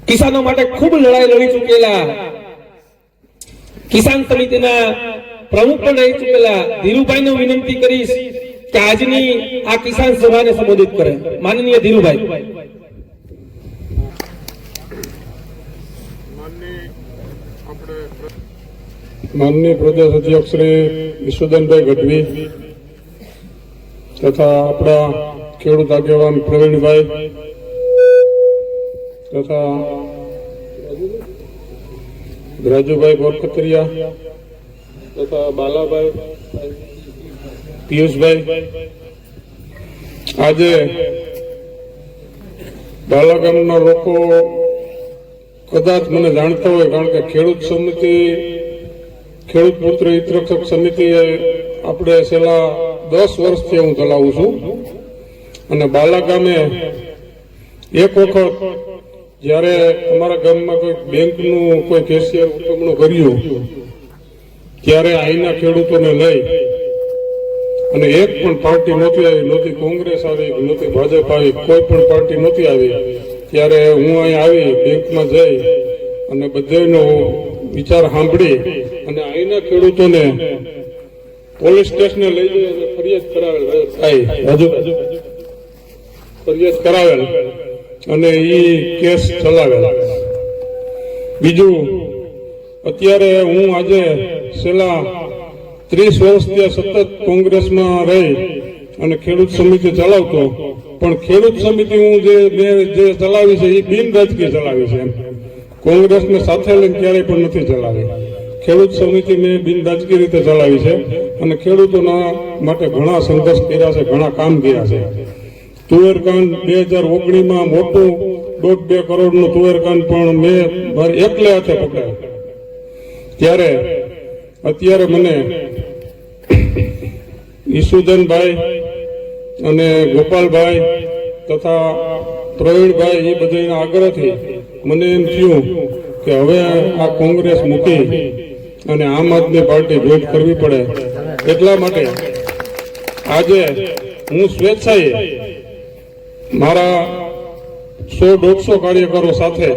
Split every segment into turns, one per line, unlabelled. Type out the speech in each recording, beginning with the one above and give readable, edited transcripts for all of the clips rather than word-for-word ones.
કિસાનો માટે ખૂબ લડાઈ લડી ચૂકેલા કિસાન સમિતિના પ્રમુખ પણ રહી ચૂકેલા ધીરુભાઈને વિનંતી કરીશ કે આજની આ કિસાન સભાને સંબોધિત કરે. માનનીય ધીરુભાઈ.
માનનીય પ્રદેશ અધ્યક્ષ શ્રી વિશ્વદાનભાઈ ગઢવી તથા આપણા ખેડૂત આગેવાન પ્રવીણભાઈ તથા રાજુભાઈ બોરખતરિયા તથા બાલાભાઈ પિયુષભાઈ, આજે બાલા ગામના લોકો કદાચ મને જાણતા હોય, કારણ કે ખેડૂત સમિતિ, ખેડૂત પુત્ર હિતરક્ષક સમિતિ આપણે છેલ્લા 10 વર્ષથી હું ચલાવું છું. અને બાલા ગામે એક વખત જ્યારે અમારા ગામમાં કોઈ બેંકનું કોઈ કેશિયર ઉકમણું કર્યું ત્યારે અહીંના ખેડૂતોને લઈ અને એક પણ પાર્ટી નહોતી આવી, નહોતી કોંગ્રેસ આવી, નહોતી ભાજપ આવી, કોઈ પણ પાર્ટી નહોતી આવી. ત્યારે હું અહીં આવી બેંકમાં જઈ અને બધાનો વિચાર સાંભળી અને અહીંના ખેડૂતોને પોલીસ સ્ટેશને લઈ જઈ અને ફરિયાદ કરાવેલ, ફરિયાદ કરાવેલ અને એ કેસ ચલાવેલ. બીજું, અત્યારે હું આજે છેલ્લા 30 વર્ષથી સતત કોંગ્રેસમાં રહી અને ખેડૂત સમિતિ ચલાવતો, પણ ખેડૂત સમિતિ હું જે ચલાવી છે એ બિન રાજકીય ચલાવી છે. કોંગ્રેસને સાથે લઈને ક્યારેય પણ નથી ચલાવી. ખેડૂત સમિતિ મેં બિન રાજકીય રીતે ચલાવી છે અને ખેડૂતોના માટે ઘણા સંઘર્ષ કર્યા છે, ઘણા કામ કર્યા છે. તુવેરકાંડ 2019માં મોટું 1.5-2 કરોડનું તુવેરકાંડ પણ મેં મારી એકલે હાથે પકડાયું. ત્યારે અત્યારે મને ઈસુદાનભાઈ અને ગોપાલભાઈ તથા પ્રવીણભાઈ એ બધાના આગ્રહથી મને એમ થયું કે હવે આ કોંગ્રેસ મૂકી અને આમ આદમી પાર્ટી જોઈન કરવી પડે. એટલા માટે આજે હું સ્વેચ્છાએ મારા 100-150 કાર્યકરો સાથે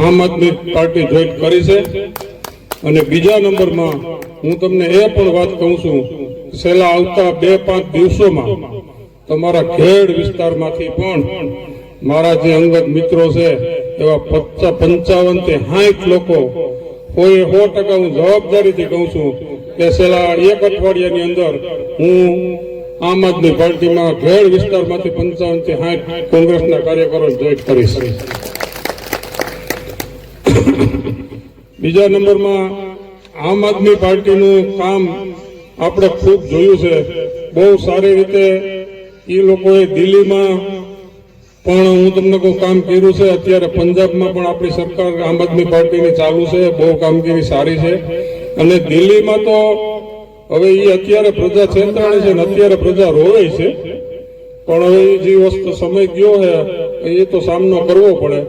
આમ આદમી પાર્ટી જોઈન કરી છે. અને બીજા નંબરમાં હું તમને એ પણ વાત કહું છું, છેલ્લા આવતા 2-5 દિવસોમાં તમારા ખેડ વિસ્તારમાંથી પણ મારા જે અંગત મિત્રો છે એવા 55-60 લોકો, કોઈ 100% હું જવાબદારીથી કહું છું કે છેલ્લા 1 અઠવાડિયાની અંદર હું આમ આદમી પાર્ટીમાં ખેડ વિસ્તારમાંથી 55-60 કોંગ્રેસના કાર્યકરો જોઈન કરીશ. બીજા નંબરમાં આમ આદમી પાર્ટીનું કામ આપણે ખૂબ જોયું છે, બહુ સારી રીતે એ લોકોએ દિલ્હીમાં પણ હું તમને કોઈ કામ કર્યું છે. અત્યારે પંજાબમાં પણ આપણી સરકાર આમ આદમી પાર્ટીની ચાલુ છે, બહુ કામગીરી સારી છે. અને દિલ્હીમાં તો હવે એ અત્યારે પ્રજા છેતરાણી છે ને અત્યારે પ્રજા રોવે છે, પણ હવે જે વસ્તુ સમય ગયો છે એ તો સામનો કરવો પડે.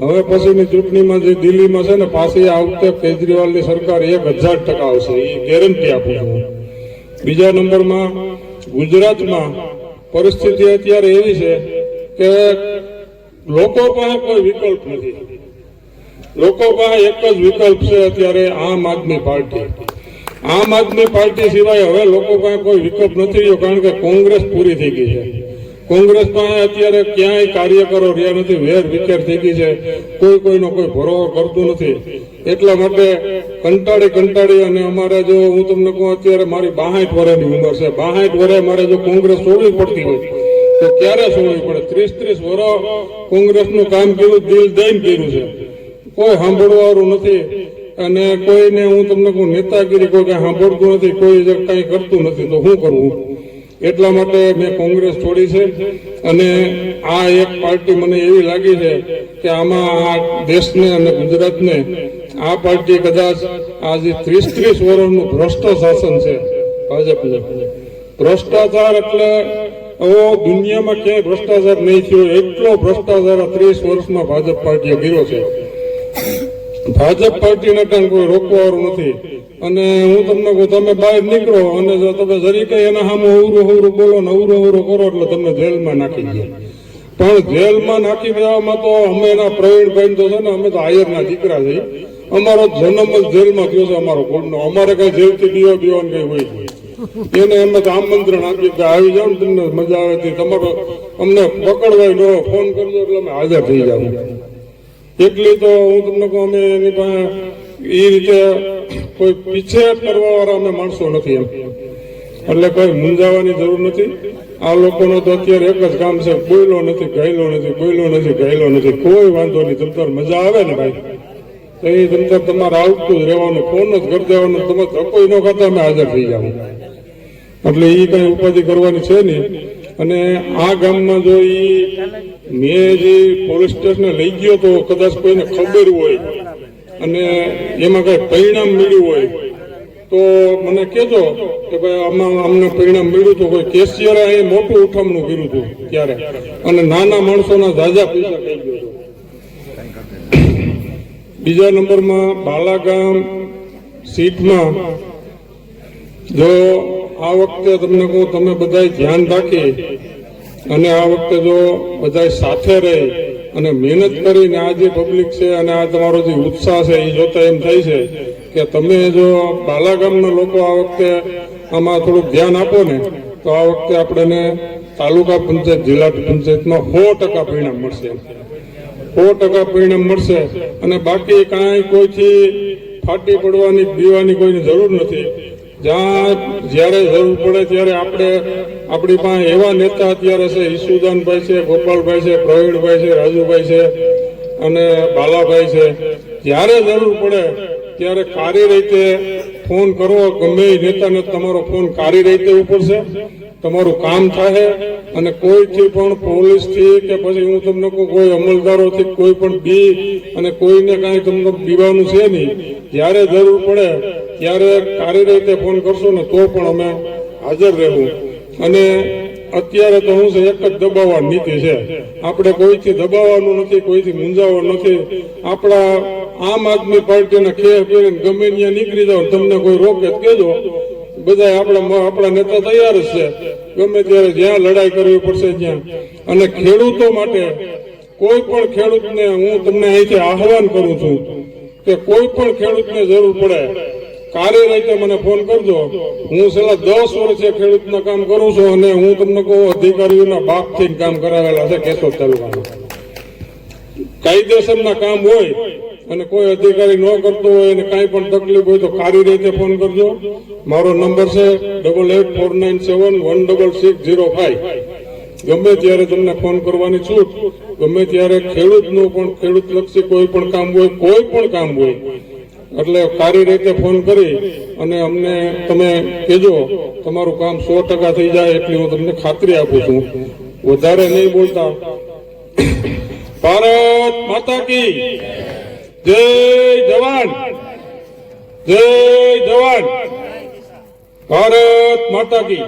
હવે પછીની ચૂંટણીમાં જે દિલ્હીમાં છે ને પાછી આ વખતે કેજરીવાલની સરકાર 1000% આવશે, એ ગેરંટી આપું છું. બીજા નંબરમાં ગુજરાતમાં પરિસ્થિતિ અત્યારે એવી છે કે લોકો પાસે કોઈ વિકલ્પ નથી. લોકો પાસે એક જ વિકલ્પ છે અત્યારે, આમ આદમી પાર્ટી. આમ આદમી પાર્ટી સિવાય હવે લોકો પાસે કોઈ વિકલ્પ નથી રહ્યો, કારણ કે કોંગ્રેસ પૂરી થઈ ગઈ છે. કોંગ્રેસ પાસે અત્યારે ક્યાંય કાર્યકરો રહ્યા નથી, વેર વિખેર થઈ ગઈ છે, કોઈનો કોઈ ભરોસો કરતું નથી. એટલા માટે કંટાળી અને અમારે જો હું તમને કહું, અત્યારે મારી 62 વર્ષની ઉંમર છે, 62 વર્ષે મારે જો કોંગ્રેસ છોડવી પડતી હોય તો ક્યારે છોડવી પડે? 30-30 વર્ષ કોંગ્રેસનું કામ કર્યું, દિલ દઈને કર્યું છે, કોઈ સાંભળવાવાળું નથી. અને કોઈને હું તમને કહું નેતાગીરી કોઈ કઈ સાંભળતું નથી, કોઈ કઈ કરતું નથી, તો શું કરવું? એટલા માટે મેં કોંગ્રેસ છોડી છે. અને આ એક પાર્ટી મને એવી લાગી છે કે આમાં આ દેશને અને ગુજરાતને આ પાર્ટી કદાચ આજે 30-30 વર્ષનું ભ્રષ્ટ શાસન છે ભાજપને. ભ્રષ્ટાચાર એટલે દુનિયામાં ક્યાંય ભ્રષ્ટાચાર નહીં થયો એટલો ભ્રષ્ટાચાર 30 વર્ષમાં ભાજપ પાર્ટીએ કર્યો છે. ભાજપ પાર્ટીને પણ કોઈ રોકવાવાળું નથી. અને હું તમને કહું, તમે બહાર નીકળો અને જો તમે જરી કઈ એના સામે અવરું બોલો ને અવરું કરો એટલે તમને જેલમાં નાખી દે. પણ જેલમાં નાખી દેવામાં તો અમે એના પ્રવીણભાઈ તો છે ને, અમે તો આયરના દીકરા છીએ. અમારો જન્મ જ જેલમાં થયો છે. અમારો કુળનો અમારે કઈ જેલથી બીવાનું કઈ હોય નહીં. એને અમે તો આમંત્રણ આપીએ કે આવી જાવ ને, તમને મજા આવે છે, તમારો અમને પકડવાય ન ફોન કરજો એટલે અમે હાજર થઈ જાવ. એટલી તો હું તમને કહું, અમે એની પાસે એ રીતે કોઈ પીછેહટ કરવા વાળા અમે માણસો નથી એમ. એટલે કોઈ મૂંઝાવાની જરૂર નથી. આ લોકોનો તો અત્યારે એક જ કામ છે, બોયલો નથી, ગયેલો નથી, બોયલો નથી, ગયેલો નથી. કોઈ વાંધો નહીં. તમતાર મજા આવે ને ભાઈ, તો એ તમતાર તમારે આવતું જ રહેવાનું, ફોન જ કરી દેવાનું. તમે ધક્કો ન ખાતા અમે હાજર થઈ જાવ. એટલે એ કઈ ઉપાધિ કરવાની છે નહીં. અને આ ગામમાં જો મેં જે પોલીસ સ્ટેશને લઈ ગયો તો કદાચ કોઈને ખબર હોય અને એમાં કઈ પરિણામ મળ્યું હોય તો મને કહેજો કે ભાઈ આમાં અમને પરિણામ મળ્યું તો કોઈ કેશિયરે એ મોટું ઉઠામણું કર્યું હતું ત્યારે, અને નાના માણસોના ઝાઝા પૈસા થઈ ગયો હતો. બીજા નંબરમાં બાલાગામ સીટમાં જો આ વખતે તમને કહું, તમે બધા ધ્યાન રાખી અને આ વખતે જો બધા સાથે રહી અને મહેનત કરીને આ જે પબ્લિક છે અને આ તમારો જે ઉત્સાહ છે એ જોતા એમ થાય છે કે તમે જો બાલાગામના લોકો આ વખતે આમાં થોડુંક ધ્યાન આપો ને તો આ વખતે આપણને તાલુકા પંચાયત, જિલ્લા પંચાયતમાં 100% પરિણામ મળશે. 100% પરિણામ મળશે. અને બાકી કાંઈ કોઈથી ફાટી પડવાની, દીવાની કોઈની જરૂર નથી. જ્યાં જ્યારે જરૂર પડે ત્યારે આપણે આપણી પાસે એવા નેતા અત્યારે છે, ઈસુદાનભાઈ છે, ગોપાલભાઈ છે, પ્રવીણભાઈ છે, રાજુભાઈ છે અને બાલાભાઈ છે. જ્યારે જરૂર પડે ત્યારે કારી રીતે ફોન કરવો. ગમે એ નેતાને તમારો ફોન કારી રીતે ઉપડશે, તમારું કામ થાય. અને કોઈથી પણ પોલીસથી કે પછી હું તમને કહું કોઈ અમલદારોથી કોઈ પણ બી અને કોઈને કાંઈ તમને બીવાનું છે નહીં. જ્યારે જરૂર પડે ત્યારે કારી રીતે ફોન કરશો ને તો પણ અમે હાજર રહેવું. અને અત્યારે તો હું છે એક જ દબાવવાની નીતિ છે. આપણે કોઈથી દબાવવાનું નથી, કોઈથી મૂંઝાવવાનું નથી. આપણા આમ આદમી પાર્ટીના ખેર પહેરીને ગમે ત્યાં નીકળી જાવ, તમને કોઈ રોકે કહેજો. બધા આપણા નેતા તૈયાર જ છે, ગમે ત્યારે જ્યાં લડાઈ કરવી પડશે ત્યાં. અને ખેડૂતો માટે કોઈ પણ ખેડૂતને હું તમને અહીંથી આહવાન કરું છું કે કોઈ પણ ખેડૂતને જરૂર પડે કાર્ય રીતે મને ફોન કરજો. હું છેલ્લા 10 વર્ષથી ખેડૂતના કામ કરું છું અને હું તમને કહું અધિકારીઓના બાપથી કામ કરાવેલા છે કેશોદ તાલુકામાં. કાયદેસરના કામ હોય અને કોઈ અધિકારી ન કરતો હોય અને કાંઈ પણ તકલીફ હોય તો કાર્ય રીતે ફોન કરજો. મારો નંબર છે 8849716605. ગમે ત્યારે તમને ફોન કરવાની છૂટ. ગમે ત્યારે ખેડૂતનું પણ ખેડૂતલક્ષી કોઈ પણ કામ હોય, કોઈ પણ કામ હોય એટલે સારી રીતે ફોન કરી અને અમને તમે કહેજો. તમારું કામ 100% થઈ જાય એટલી હું તમને ખાતરી આપું છું. વધારે નહીં બોલતા. ભારત માતા કી જય. જવાન જય જવાન. ભારત માતા કી.